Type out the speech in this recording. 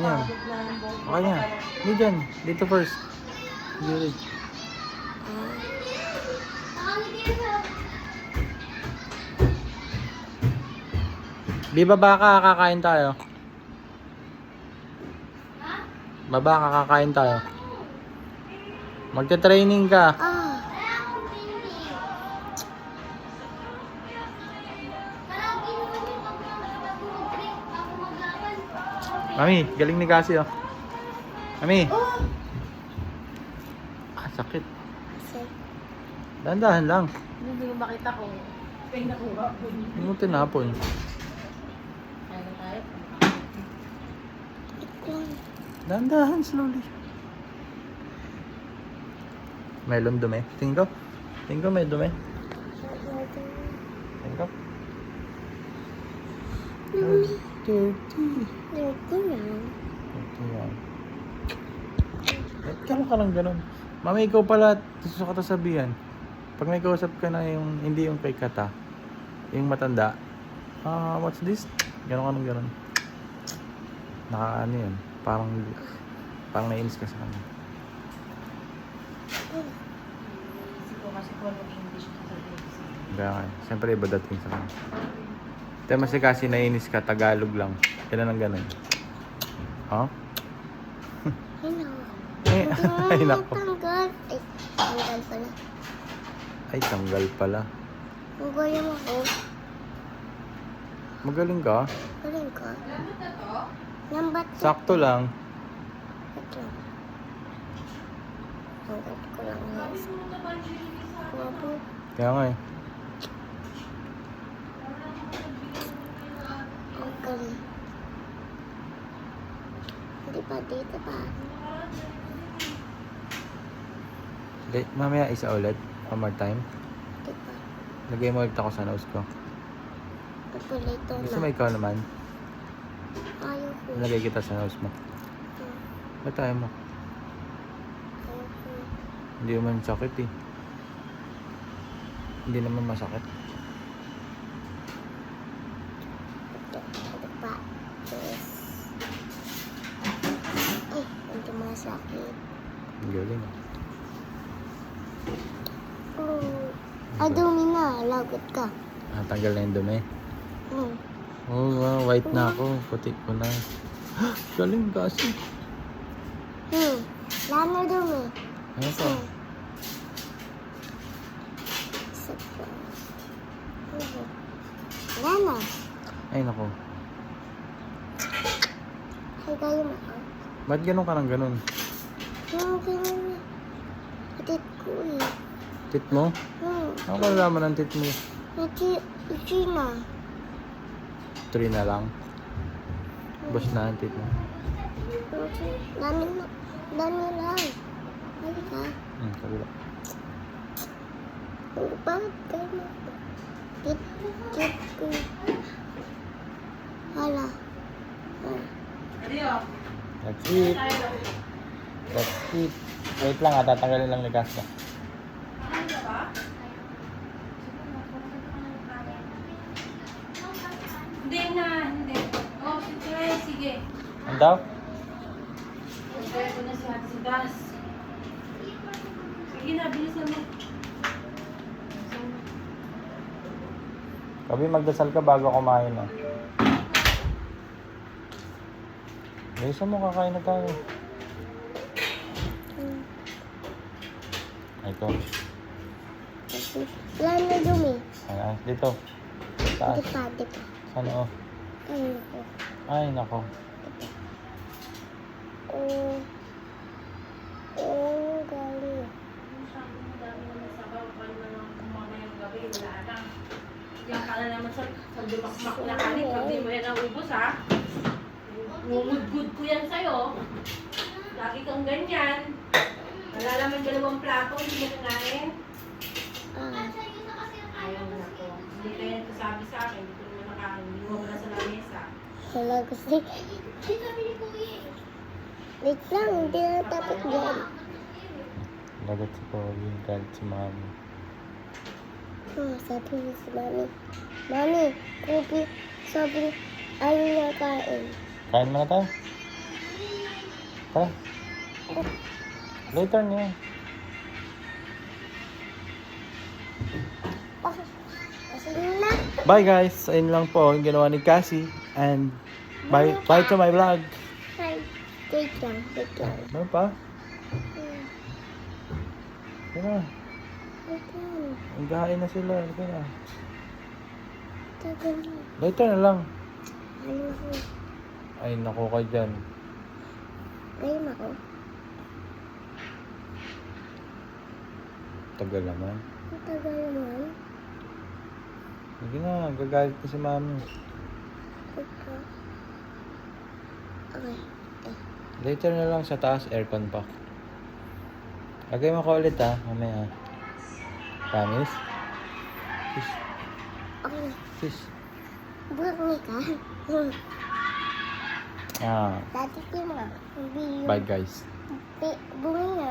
yan. Okay yan. Hindi dyan. Dito first. Gilid. Di baba ka, kakain tayo. Baba ka, kakain tayo. Magte-training ka. Mami, galing ni Cassie oh. Mami. Sakit. Dahan-dahan lang. Hindi mo makita ko. Kaya nakuha ko. Hindi mo tinapon. Kaya na tayo. Dahan-dahan, slowly. Melon dumi. Tingin ko. Tingin ko may dumi. Tingin ko. Dirty. Dirty yan. Kala ka lang ganun. Mami, ikaw pala, gusto ka sabihan. Pag may kausap ka na yung, hindi yung kay Kata, yung matanda, what's this? Ganon ka nang ganon. Nakaano yun, parang nainis ka sa kanya. Isip ko kasi kung anong English ko sa Kaya nga, siyempre iba dating sa kanya. Tema kasi nainis ka, Tagalog lang. Kailan ang ganon? Huh? Ay, nako. Tanggal. Ay, tanggal pala. Ay, tanggal pala. Magaling ako. Magaling ka? Galing ka. Lambat ko. Sakto lang. Ito. Tanggal ko lang yan. Wabo. Kaya nga eh. Ang galing. Hindi pa dito pa. Mamaya isa ulit. One more time. Hindi pa. Lagay mo ulit ako sa nose ko. Ito Gusto na. mo ikaw naman? Ayaw ko. Lagay kita sa nose mo. Ba't tayo mo? Ayaw ko. Hindi naman sakit eh. Hindi naman masakit. Ito pa. Yes. Ay, hindi masakit. Ang galing ah. Oh. Dumi na. Lagot ka. Tanggal na yung dumi. Oh, wow, white na ako. Puti ko na. Galing kasi. Lano dumi. Ano to? Isa pa. Lana. Ay, nako. Ay, kayo mo ka. Ba't ganun ka ng ganun? Yung ganyan na. Atit ko eh. Tit mo? Ako nalaman ng tit mo. Iti na. 3 na lang. Bus na ang tit mo. Dami na. Dami lang. Ay ka. Kabila. Bakit kayo mo? Tit ko. Hala. That's it. That's it. Wait lang ah, tatanggalin lang ni Casca. Hindi na, hindi. Oh, sige. Ano daw? Kaya ko na si Ate si Das. Sige na, bilisan mo. Kabi, magdasal ka bago kumain ah. Bilisan mo, kakain na tayo. Ito. Lano dumi. Ayan, dito. Taas. Di pa. Saan oh? Ay, ako. Ay, nako. Galing. Diyan ka na naman sa dumakmak na kanin. Pag di mo yan ang ubos ha. Ngumudgud ko yan sa'yo. Lagi kang ganyan. Wala naman 2 plato, hindi mo kinain. Ayaw na ko. Hindi kayo nagsasabi sa akin. Hindi ko naman nakain. Hindi mo wala sa lamesa. Wala gusto. Wait lang, hindi na tapos dyan. Lagot si Pogi, galit si Mami. Sabi niya si Mami. Mami, sabi ayaw niya kain. Kain mo na tayo? Tara. Later na yan. Sige na. Bye guys. Ayun lang po yung ginawa ni Cassie. And bye to my vlog. Hi. Wait lang. Ano pa? Yan na. Wait lang. Maghahain na sila. Yan na. Tagal na. Later na lang. Ayun ako. Ay, naku ka dyan. Ayun ako. Tagal naman. Ang tagal naman. Sige na, gagalit na si mami. Okay. Okay. Later na lang sa taas, aircon pa. Lagay mo ko ulit ha, mamaya. Promise? Kiss. Okay. Kiss. Bungi ka. Ah, Dati ko na. bye guys. Bungi na.